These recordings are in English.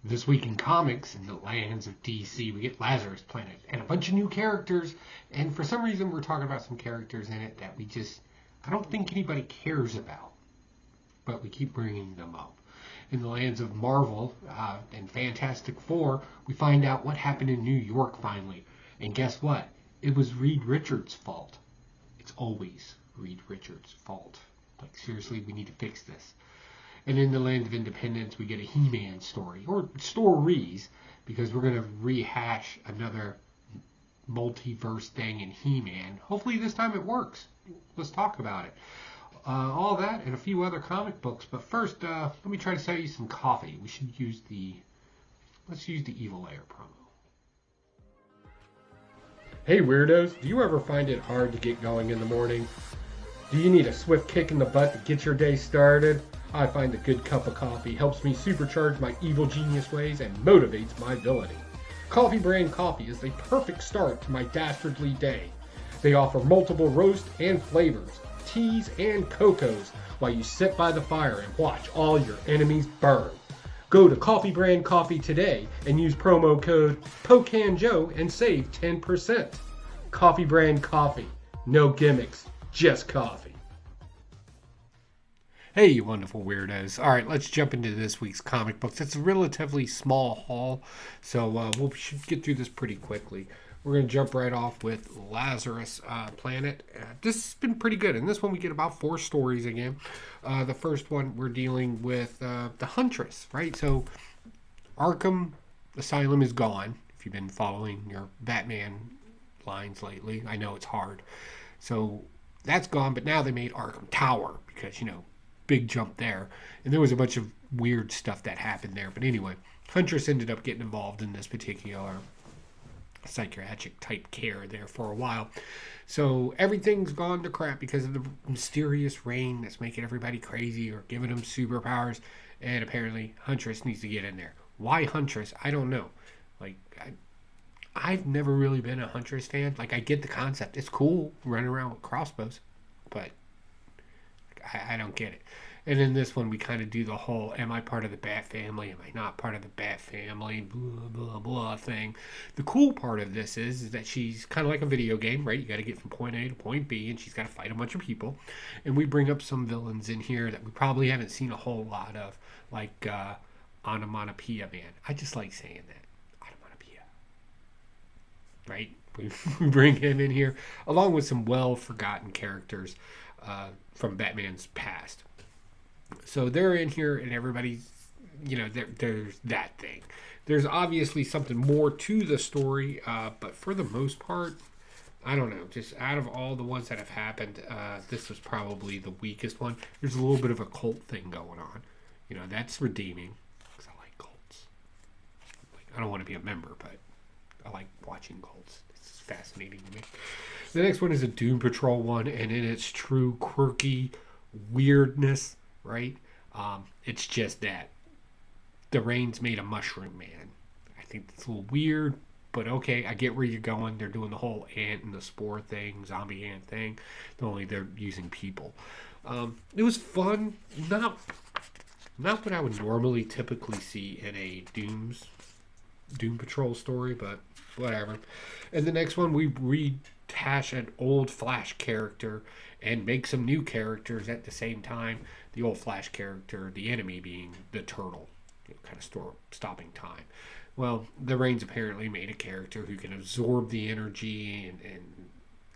This week in comics, in the lands of DC, we get Lazarus Planet and a bunch of new characters. And for some reason, we're talking about some characters in it that I don't think anybody cares about, but we keep bringing them up. In the lands of Marvel and Fantastic Four, we find out what happened in New York finally. And guess what? It was Reed Richards' fault. It's always Reed Richards' fault. Like, seriously, we need to fix this. And in the Land of Independence, we get a He-Man story, or stories, because we're going to rehash another multiverse thing in He-Man. Hopefully this time it works. Let's talk about it. All that and a few other comic books. But first, let me try to sell you some coffee. Let's use the Evil Layer promo. Hey weirdos, do you ever find it hard to get going in the morning? Do you need a swift kick in the butt to get your day started? I find a good cup of coffee helps me supercharge my evil genius ways and motivates my villainy. Coffee Brand Coffee is the perfect start to my dastardly day. They offer multiple roasts and flavors, teas and cocos, while you sit by the fire and watch all your enemies burn. Go to Coffee Brand Coffee today and use promo code POCANJOE and save 10%. Coffee Brand Coffee. No gimmicks, just coffee. Hey, you wonderful weirdos. All right, let's jump into this week's comic books. It's a relatively small haul, so we should get through this pretty quickly. We're going to jump right off with Lazarus Planet. This has been pretty good. In this one, we get about 4 stories again. The first one, we're dealing with the Huntress, right? So Arkham Asylum is gone, if you've been following your Batman lines lately. I know it's hard. So that's gone, but now they made Arkham Tower because, big jump there. And there was a bunch of weird stuff that happened there. But anyway, Huntress ended up getting involved in this particular psychiatric type care there for a while. So everything's gone to crap because of the mysterious rain that's making everybody crazy or giving them superpowers. And apparently Huntress needs to get in there. Why Huntress? I don't know. I've never really been a Huntress fan. I get the concept. It's cool running around with crossbows. But I don't get it. And in this one, we kind of do the whole, am I part of the Bat family? Am I not part of the Bat family? Blah, blah, blah thing. The cool part of this is that she's kind of like a video game, right? You got to get from point A to point B, and she's got to fight a bunch of people. And we bring up some villains in here that we probably haven't seen a whole lot of, like Onomatopoeia Man. I just like saying that. Onomatopoeia. Right? We bring him in here, along with some well-forgotten characters from Batman's past. So they're in here, and everybody's, there's that thing. There's obviously something more to the story, but for the most part, I don't know. Just out of all the ones that have happened, this was probably the weakest one. There's a little bit of a cult thing going on. That's redeeming, because I like cults. I don't want to be a member, but I like watching cults. It's fascinating to me. The next one is a Doom Patrol one, and in its true quirky weirdness, right? It's just that the rain's made a mushroom man. I think that's a little weird, but okay, I get where you're going. They're doing the whole ant and the spore thing, zombie ant thing. Only they're using people. It was fun. Not what I would normally typically see in a Doom Patrol story, but whatever. And the next one, we rehash an old Flash character and make some new characters at the same time. The old Flash character, the enemy being the Turtle, kind of stopping time. Well, the Rains apparently made a character who can absorb the energy, and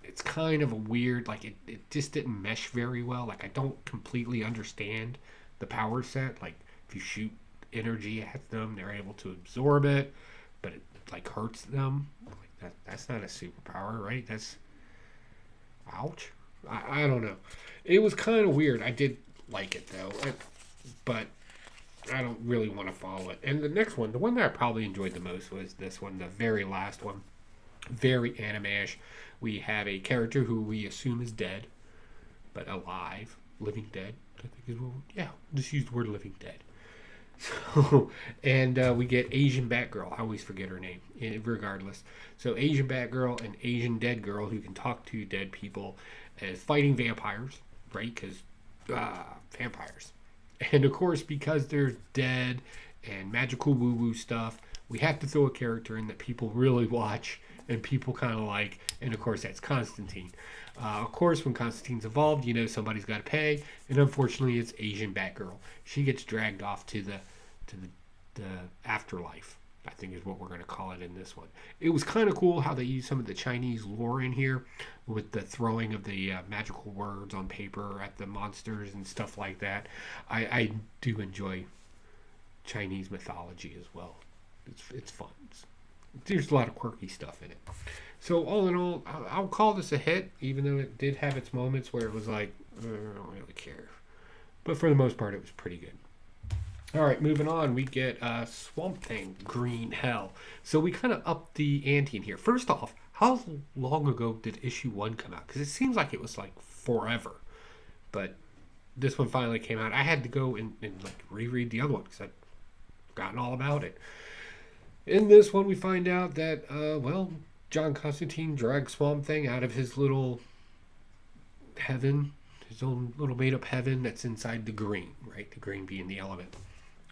it's kind of a weird, it just didn't mesh very well. I don't completely understand the power set. If you shoot energy at them, they're able to absorb it, but it hurts them. That's not a superpower, right? That's ouch. I don't know. It was kind of weird. I did like it though, but I don't really want to follow it. And the next one, the one that I probably enjoyed the most, was this one, the very last one. Very anime-ish. We have a character who we assume is dead, but alive, living dead. I think is what. Yeah, just use the word living dead. So, and we get Asian Batgirl. I always forget her name, regardless. So Asian Batgirl and Asian Dead Girl, who can talk to dead people, as fighting vampires, right? Because vampires. And of course, because they're dead and magical woo-woo stuff. We have to throw a character in that people really watch and people kind of like, and of course that's Constantine. Of course, when Constantine's evolved, somebody's got to pay, and unfortunately, it's Asian Batgirl. She gets dragged off to the afterlife, I think is what we're going to call it in this one. It was kind of cool how they used some of the Chinese lore in here with the throwing of the magical words on paper at the monsters and stuff like that. I do enjoy Chinese mythology as well. It's fun. There's a lot of quirky stuff in it. So all in all, I'll call this a hit, even though it did have its moments where it was like, I don't really care. But for the most part, it was pretty good. All right, moving on, we get Swamp Thing, Green Hell. So we kind of upped the ante in here. First off, how long ago did issue 1 come out? Because it seems like it was like forever. But this one finally came out. I had to go and like reread the other one because I'd forgotten all about it. In this one, we find out that, John Constantine dragged Swamp Thing out of his little heaven, his own little made-up heaven that's inside the green, right? The green being the element.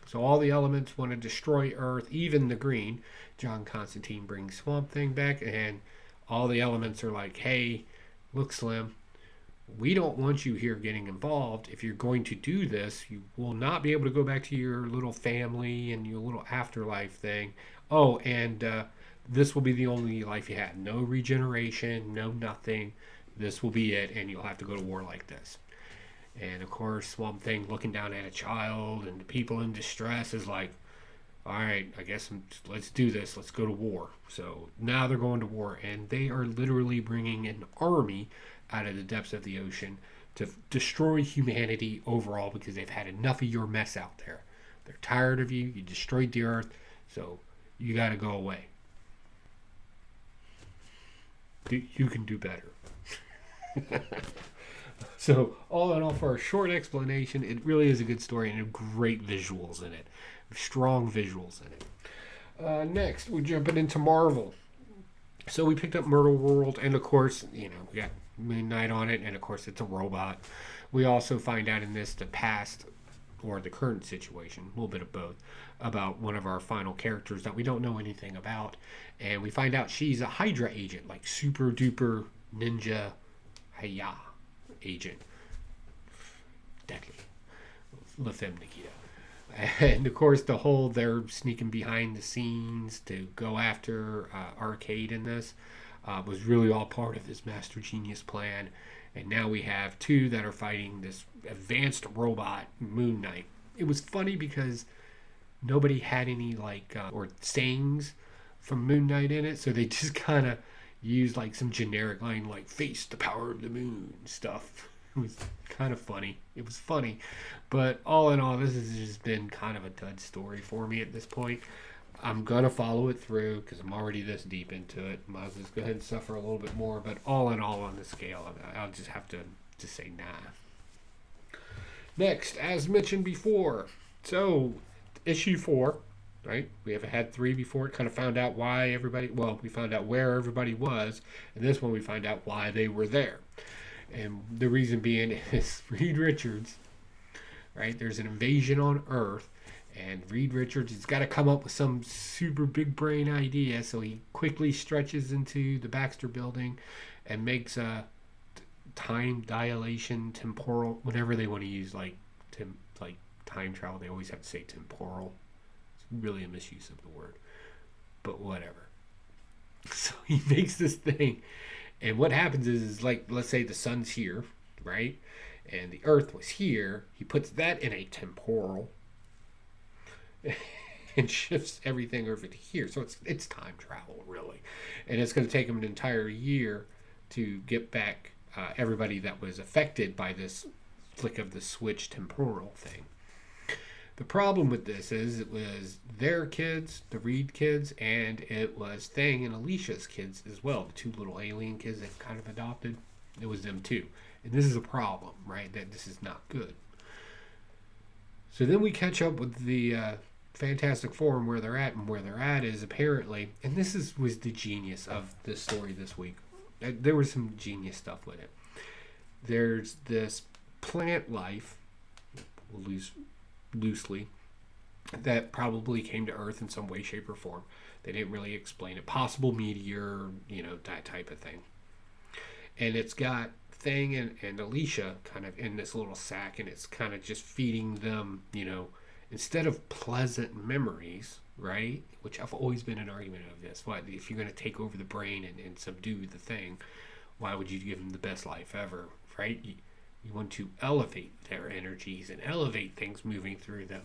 So all the elements want to destroy Earth, even the green. John Constantine brings Swamp Thing back, and all the elements are like, hey, look, Slim, we don't want you here getting involved. If you're going to do this, you will not be able to go back to your little family and your little afterlife thing. Oh, and this will be the only life you have. No regeneration, no nothing. This will be it, and you'll have to go to war like this. And of course, Swamp Thing looking down at a child and the people in distress is like, all right, I guess let's do this. Let's go to war. So now they're going to war, and they are literally bringing an army out of the depths of the ocean to destroy humanity overall because they've had enough of your mess out there. They're tired of you. You destroyed the Earth, so you got to go away. You can do better. So, all in all, for a short explanation, it really is a good story and great visuals in it. Strong visuals in it. Next, we're jumping into Marvel. So, we picked up Myrtle World, and of course, we got Moon Knight on it, and of course, it's a robot. We also find out in this the past, or the current situation, a little bit of both, about one of our final characters that we don't know anything about. And we find out she's a Hydra agent, like super duper ninja Hiya agent. Deadly. La Femme Nikita. And of course, they're sneaking behind the scenes to go after Arcade in this was really all part of his Master Genius plan. And now we have 2 that are fighting this advanced robot, Moon Knight. It was funny because nobody had any or sayings from Moon Knight in it, so they just kind of used like some generic line like "face the power of the moon" stuff. It was kind of funny. It was funny, but all in all, this has just been kind of a dud story for me at this point. I'm gonna follow it through because I'm already this deep into it. Might as well just go ahead and suffer a little bit more. But all in all, on the scale, I'll just have to say nah. Next, as mentioned before, so issue 4, right? We haven't had 3 before. It kind of found out why we found out where everybody was, and this one we find out why they were there. And the reason being is Reed Richards, right? There's an invasion on Earth, and Reed Richards has got to come up with some super big brain idea, so he quickly stretches into the Baxter building and makes a time dilation, temporal, whatever they want to use, like time travel. They always have to say temporal. It's really a misuse of the word, but whatever. So he makes this thing, and what happens is like, let's say the sun's here, right? And the Earth was here. He puts that in a temporal and shifts everything over to here. So it's time travel, really. And it's going to take him an entire year to get back everybody that was affected by this flick of the switch temporal thing. The problem with this is it was their kids, the Reed kids, and it was Thing and Alicia's kids as well, the 2 little alien kids they've kind of adopted. It was them too. And this is a problem, right? That this is not good. So then we catch up with the Fantastic Four and where they're at, and where they're at is apparently, and was the genius of this story this week. There was some genius stuff with it. There's this plant life, we'll use loosely, that probably came to Earth in some way, shape, or form. They didn't really explain it. Possible meteor, that type of thing. And it's got Thing and Alicia kind of in this little sack, and it's kind of just feeding them, instead of pleasant memories, right? Which I've always been an argument of this. What if you're going to take over the brain and subdue the Thing? Why would you give them the best life ever, right? You want to elevate their energies and elevate things moving through them.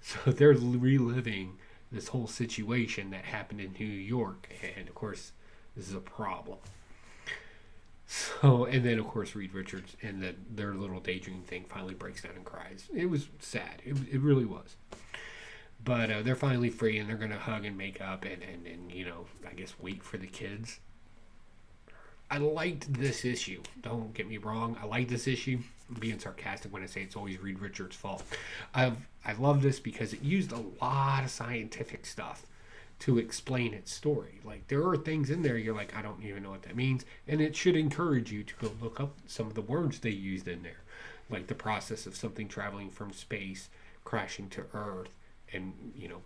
So they're reliving this whole situation that happened in New York, and of course, this is a problem. So, and then of course Reed Richards and their little daydream thing finally breaks down and cries. It was sad. It really was. But they're finally free, and they're gonna hug and make up, and I guess wait for the kids. I liked this issue. Don't get me wrong. I like this issue. I'm being sarcastic when I say it's always Reed Richards' fault. I love this because it used a lot of scientific stuff to explain its story. Like, there are things in there you're like, I don't even know what that means, and it should encourage you to go look up some of the words they used in there, like the process of something traveling from space, crashing to Earth, and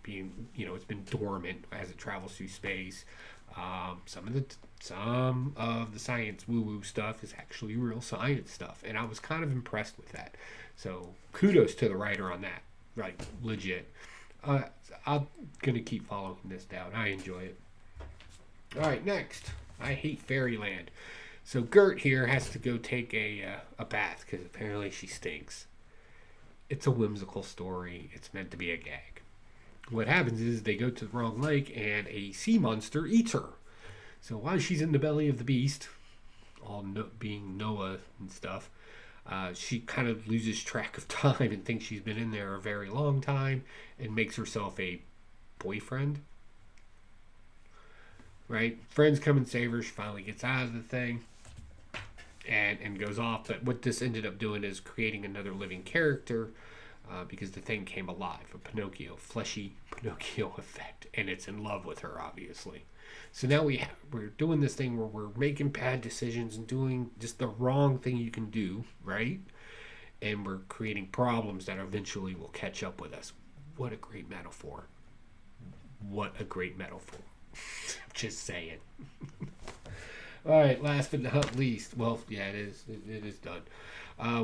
being it's been dormant as it travels through space. Some of the science woo-woo stuff is actually real science stuff, and I was kind of impressed with that. So kudos to the writer on that, like legit. I'm gonna keep following this down. I enjoy it. All right, next, I hate Fairyland. So Gert here has to go take a bath because apparently she stinks. It's a whimsical story. It's meant to be a gag. What happens is they go to the wrong lake and a sea monster eats her. So while she's in the belly of the beast, being Noah and stuff, she kind of loses track of time and thinks she's been in there a very long time and makes herself a boyfriend. Right? Friends come and save her. She finally gets out of the thing and goes off. But what this ended up doing is creating another living character because the thing came alive. A Pinocchio, fleshy Pinocchio effect. And it's in love with her, obviously. So now we're doing this thing where we're making bad decisions and doing just the wrong thing you can do, right? And we're creating problems that eventually will catch up with us. What a great metaphor. What a great metaphor. Just saying. All right, last but not least. Well, yeah, it is. It is done.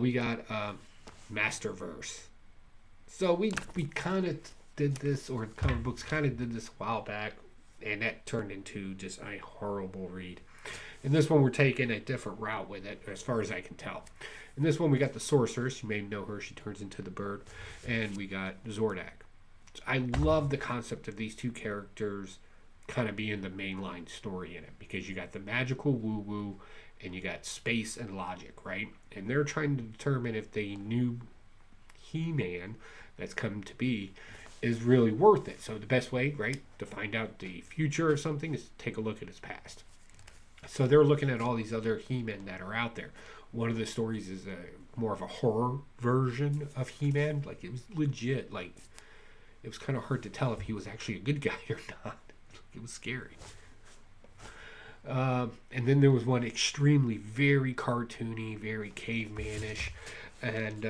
We got Masterverse. So we kind of did this, or comic books kind of did this a while back, and that turned into just a horrible read. In this one, we're taking a different route with it, as far as I can tell. In this one, we got the Sorceress. You may know her. She turns into the bird. And we got Zordak. I love the concept of these two characters kind of being the mainline story in it, because you got the magical woo-woo and you got space and logic, right? And they're trying to determine if the new He-Man that's come to be is really worth it. So the best way, right, to find out the future of something is to take a look at its past. So they're looking at all these other He-Men that are out there. One of the stories is more of a horror version of He-Man. Like, it was legit. Like, it was kind of hard to tell if he was actually a good guy or not. It was scary. And then there was one extremely, very cartoony, very cavemanish, and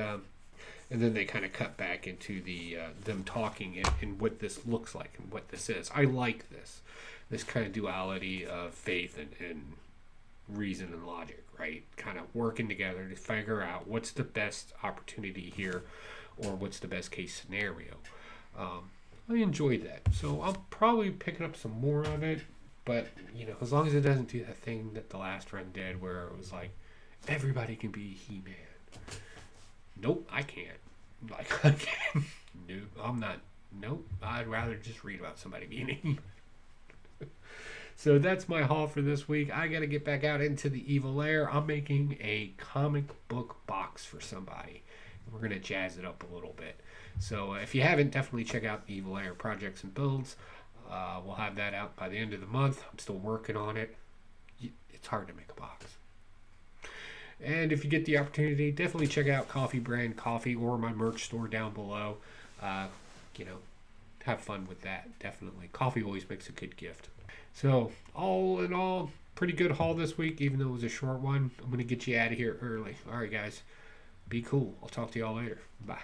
then they kind of cut back into the them talking and what this looks like and what this is. I like this kind of duality of faith and reason and logic, right? Kind of working together to figure out what's the best opportunity here, or what's the best case scenario. I enjoyed that, so I'll probably be picking up some more of it. But as long as it doesn't do that thing that the last run did, where it was like everybody can be He-Man. Nope, I can't. Like, I can't. Nope, I'm not. Nope, I'd rather just read about somebody being a He-Man. So that's my haul for this week. I got to get back out into the evil air. I'm making a comic book box for somebody. We're going to jazz it up a little bit. So if you haven't, definitely check out the Evil Air Projects and Builds. We'll have that out by the end of the month. I'm still working on it. It's hard to make a box. And if you get the opportunity, definitely check out Coffee Brand Coffee or my merch store down below. Have fun with that, definitely. Coffee always makes a good gift. So, all in all, pretty good haul this week, even though it was a short one. I'm going to get you out of here early. All right, guys. Be cool. I'll talk to y'all later. Bye.